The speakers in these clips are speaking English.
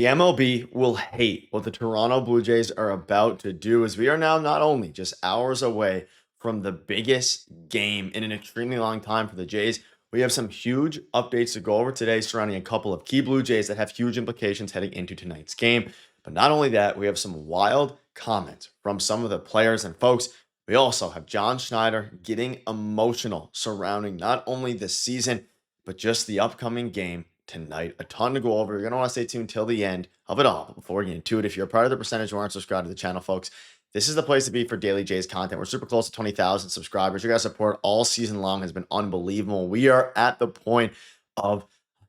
The MLB will hate what the Toronto Blue Jays are about to do as we are now not only just hours away from the biggest game in an extremely long time for the Jays. We have some huge updates to go over today surrounding a couple of key Blue Jays that have huge implications heading into tonight's game. But not only that, we have some wild comments from some of the players and folks. We also have John Schneider getting emotional surrounding not only the season, but just the upcoming game tonight. A ton to go over. You're going to want to stay tuned till the end of it all. But before we get into it, if you're a part of the percentage who aren't subscribed to the channel, folks, this is the place to be for Daily Jays content. We're super close to 20,000 subscribers. Your guys' support all season long has been unbelievable. We are at the point of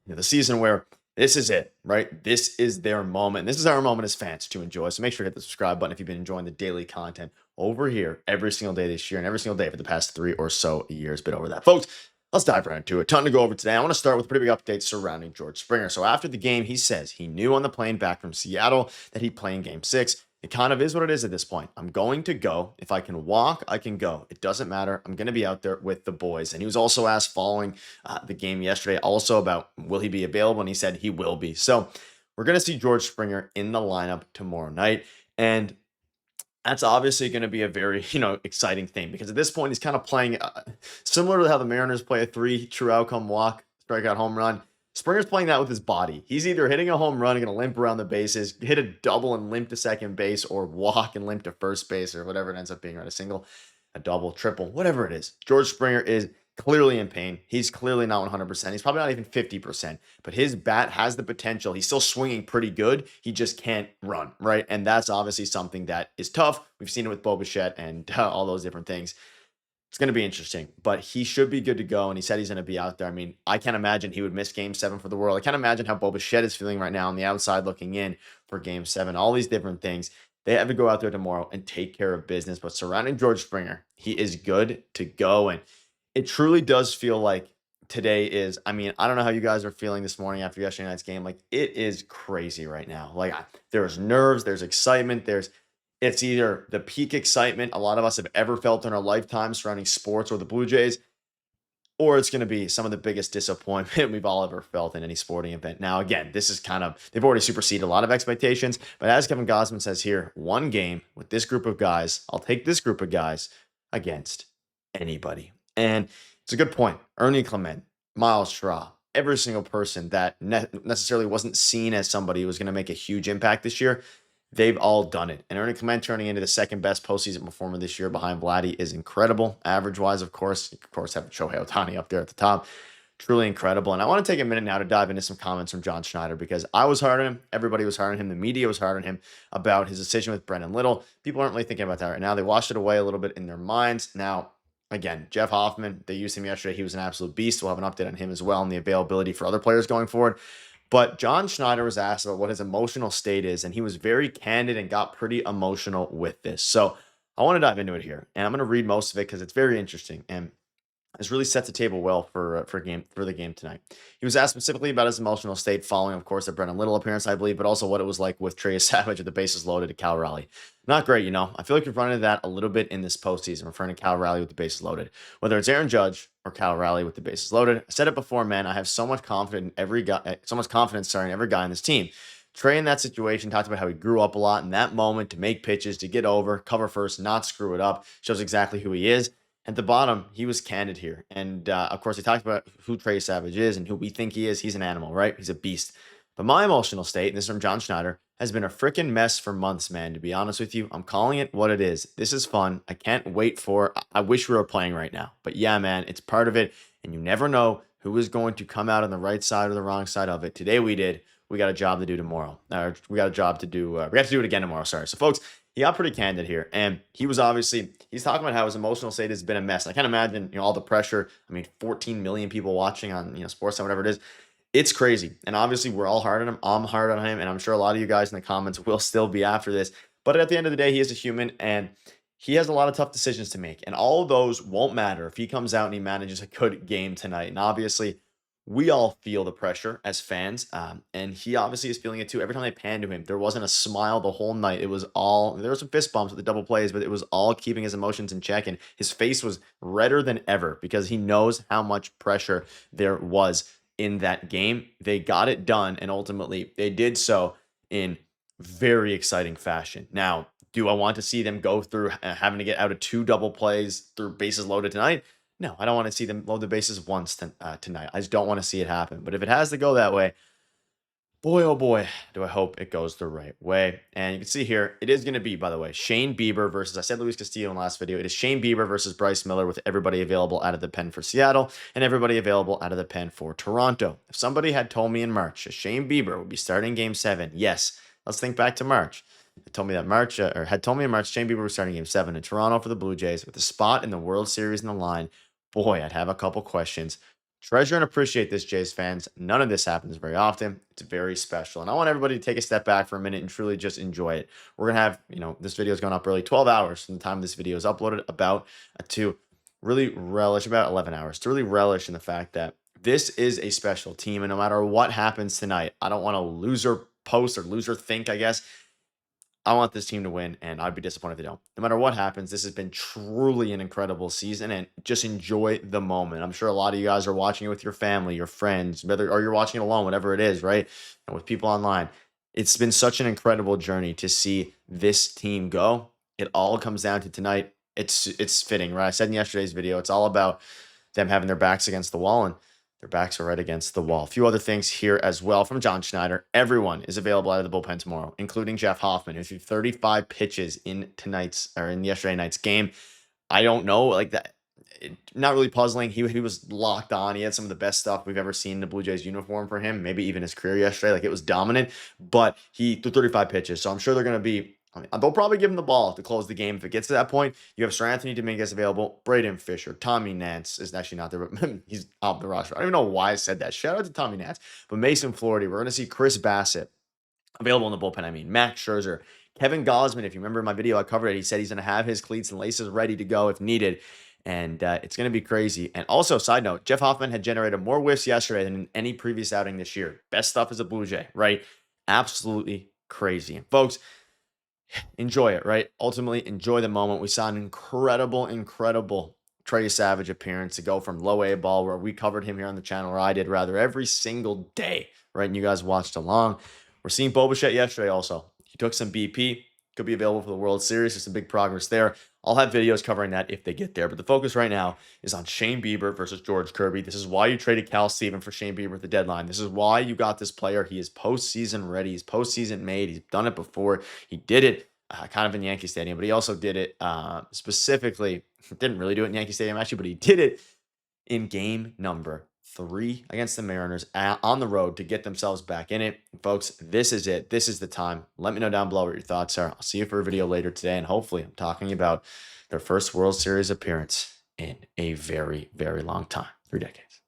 the season where this is it, right? This is their moment. This is our moment as fans to enjoy. So make sure to hit the subscribe button if you've been enjoying the daily content over here every single day this year and every single day for the past 3 or so years. But over that, folks, let's dive right into it. Ton to go over today. I want to start with a pretty big update surrounding George Springer. So after the game, he says he knew on the plane back from Seattle that he'd play in Game 6. It kind of is what it is at this point. I'm going to go. If I can walk, I can go. It doesn't matter. I'm going to be out there with the boys. And he was also asked following the game yesterday also about will he be available, and he said he will be. So we're going to see George Springer in the lineup tomorrow night. And that's obviously going to be a very, exciting thing because at this point he's kind of playing similar to how the Mariners play a 3 true outcome walk, strikeout, home run. Springer's playing that with his body. He's either hitting a home run and going to limp around the bases, hit a double and limp to second base, or walk and limp to first base, or whatever it ends up being, right? A single, a double, triple, whatever it is. George Springer is clearly in pain. He's clearly not 100%. He's probably not even 50%, but his bat has the potential. He's still swinging pretty good. He just can't run, right? And that's obviously something that is tough. We've seen it with Bichette and all those different things. It's going to be interesting, but he should be good to go. And he said he's going to be out there. I mean, I can't imagine he would miss Game 7 for the world. I can't imagine how Bichette is feeling right now on the outside looking in for Game 7. All these different things. They have to go out there tomorrow and take care of business. But surrounding George Springer, he is good to go. And it truly does feel like today is, I don't know how you guys are feeling this morning after yesterday night's game. Like, it is crazy right now. Like, there's nerves, there's excitement, it's either the peak excitement a lot of us have ever felt in our lifetime surrounding sports or the Blue Jays, or it's going to be some of the biggest disappointment we've all ever felt in any sporting event. Now, again, this is they've already superseded a lot of expectations, but as Kevin Gossman says here, one game with this group of guys, I'll take this group of guys against anybody. And it's a good point. Ernie Clement, Miles Straw, every single person that necessarily wasn't seen as somebody who was going to make a huge impact this year, they've all done it. And Ernie Clement turning into the second best postseason performer this year behind Vladdy is incredible. Average-wise, of course, have Shohei Ohtani up there at the top. Truly incredible. And I want to take a minute now to dive into some comments from John Schneider because I was hard on him. Everybody was hard on him. The media was hard on him about his decision with Brendan Little. People aren't really thinking about that right now. They washed it away a little bit in their minds. Now, again, Jeff Hoffman, they used him yesterday. He was an absolute beast. We'll have an update on him as well and the availability for other players going forward. But John Schneider was asked about what his emotional state is, and he was very candid and got pretty emotional with this. So I want to dive into it here, and I'm going to read most of it because it's very interesting, and this really sets the table well for the game tonight. He was asked specifically about his emotional state following, of course, the Brendan Little appearance, I believe, but also what it was like with Trey Savage with the bases loaded at Cal Raleigh. Not great, I feel like we've run into that a little bit in this postseason, referring to Cal Raleigh with the bases loaded. Whether it's Aaron Judge or Cal Raleigh with the bases loaded, I said it before, man. I have so much confidence in every guy, in every guy on this team. Trey in that situation talked about how he grew up a lot in that moment to make pitches, to get over, cover first, not screw it up. Shows exactly who he is. At the bottom, he was candid here. And, of course, he talked about who Trey Savage is and who we think he is. He's an animal, right? He's a beast. But my emotional state, and this is from John Schneider, has been a freaking mess for months, man. To be honest with you, I'm calling it what it is. This is fun. I can't wait for I wish we were playing right now. But, yeah, man, it's part of it. And you never know who is going to come out on the right side or the wrong side of it. Today we did. We got a job to do tomorrow. We got a job to do. We have to do it again tomorrow. Sorry. So, folks, he got pretty candid here. And he's talking about how his emotional state has been a mess. I can't imagine, all the pressure. 14 million people watching on, Sportsnet, whatever it is. It's crazy. And obviously, we're all hard on him. I'm hard on him. And I'm sure a lot of you guys in the comments will still be after this. But at the end of the day, he is a human. And he has a lot of tough decisions to make. And all of those won't matter if he comes out and he manages a good game tonight. And obviously, we all feel the pressure as fans, and he obviously is feeling it too. Every time they panned to him, there wasn't a smile the whole night. There were some fist bumps with the double plays, but it was all keeping his emotions in check, and his face was redder than ever because he knows how much pressure there was in that game. They got it done, and ultimately they did so. in very exciting fashion. Now, do I want to see them go through having to get out of 2 double plays through bases loaded tonight? No, I don't want to see them load the bases once tonight. I just don't want to see it happen. But if it has to go that way, boy, oh boy, do I hope it goes the right way. And you can see here, it is going to be, by the way, Shane Bieber versus, I said Luis Castillo in the last video. It is Shane Bieber versus Bryce Miller, with everybody available out of the pen for Seattle and everybody available out of the pen for Toronto. If somebody had told me in March that Shane Bieber would be starting Game 7, yes, let's think back to March. It told me that had told me in March, Shane Bieber was starting Game 7 in Toronto for the Blue Jays with a spot in the World Series in the line. Boy, I'd have a couple questions. Treasure and appreciate this, Jays fans. None of this happens very often. It's very special. And I want everybody to take a step back for a minute and truly just enjoy it. We're going to have, this video is going up early, 12 hours from the time this video is uploaded, about 11 hours, to really relish in the fact that this is a special team. And no matter what happens tonight, I don't want to loser post or loser think, I guess. I want this team to win, and I'd be disappointed if they don't. No matter what happens, this has been truly an incredible season, and just enjoy the moment. I'm sure a lot of you guys are watching it with your family, your friends, or you're watching it alone, whatever it is, right? And with people online. It's been such an incredible journey to see this team go. It all comes down to tonight. It's fitting, right? I said in yesterday's video, it's all about them having their backs against the wall, and their backs are right against the wall. A few other things here as well from John Schneider. Everyone is available out of the bullpen tomorrow, including Jeff Hoffman, who threw 35 pitches in yesterday night's game. I don't know, like that. Not really puzzling. He was locked on. He had some of the best stuff we've ever seen in the Blue Jays uniform for him. Maybe even his career yesterday. Like, it was dominant, but he threw 35 pitches. So I'm sure they're going to be. They'll probably give him the ball to close the game if it gets to that point. You have Sir Anthony Dominguez available, Braden Fisher, Tommy Nance is actually not there, but he's off the roster. I don't even know why I said that. Shout out to Tommy Nance. But Mason Flaherty, we're going to see Chris Bassett available in the bullpen. Max Scherzer, Kevin Gausman. If you remember my video, I covered it. He said he's going to have his cleats and laces ready to go if needed. And it's going to be crazy. And also, side note, Jeff Hoffman had generated more whiffs yesterday than in any previous outing this year. Best stuff as a Blue Jay, right? Absolutely crazy. And folks, enjoy it, right? Ultimately, enjoy the moment. We saw an incredible Trey Savage appearance to go from low A ball, where we covered him here on the channel, or I did rather, every single day, right? And you guys watched along. We're seeing Bichette yesterday also. He took some BP, could be available for the World Series. There's some big progress there. I'll have videos covering that if they get there. But the focus right now is on Shane Bieber versus George Kirby. This is why you traded Cal Steven for Shane Bieber at the deadline. This is why you got this player. He is postseason ready. He's postseason made. He's done it before. He did it kind of in Yankee Stadium, but he also did it specifically. Didn't really do it in Yankee Stadium, actually, but he did it in game number 3 against the Mariners on the road to get themselves back in it. Folks, this is it. This is the time. Let me know down below what your thoughts are. I'll see you for a video later today, and hopefully I'm talking about their first World Series appearance in a very, very long time. 3 decades.